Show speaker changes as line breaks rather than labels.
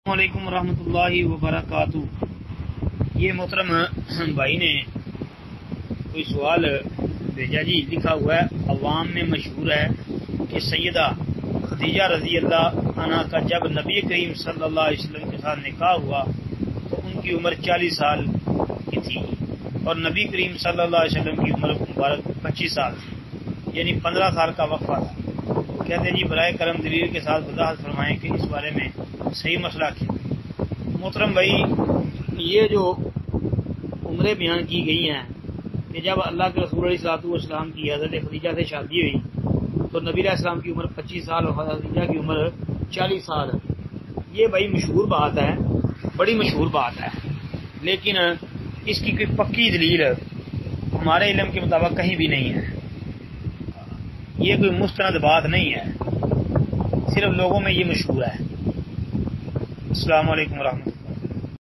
السلام علیکم ورحمۃ اللہ وبرکاتہ۔ یہ محترم بھائی نے کوئی سوال بھیجا جی، لکھا ہوا ہے عوام میں مشہور ہے کہ سیدہ خدیجہ رضی اللہ عنہ کا جب نبی کریم صلی اللہ علیہ وسلم کے ساتھ نکاح ہوا تو ان کی عمر 40 سال کی تھی اور نبی کریم صلی اللہ علیہ وسلم کی عمر مبارک 25 سال تھی، یعنی 15 سال کا وقفہ تھا۔ کہتے ہیں جی برائے کرم دلیل کے ساتھ وضاحت فرمائیں کہ اس بارے میں صحیح مسئلہ کیا۔ محترم بھائی، یہ جو عمریں بیان کی گئی ہیں کہ جب اللہ کے رسول علیہ الصلوۃ والسلام کی حضرت خدیجہ سے شادی ہوئی تو نبی علیہ السلام کی عمر 25 سال اور حضرت خدیجہ کی عمر 40 سال، یہ بھائی مشہور بات ہے، بڑی مشہور بات ہے، لیکن اس کی کوئی پکی دلیل ہمارے علم کے مطابق کہیں بھی نہیں ہے۔ یہ کوئی مستند بات نہیں ہے، صرف لوگوں میں یہ مشہور ہے۔ السلام علیکم ورحمۃ اللہ۔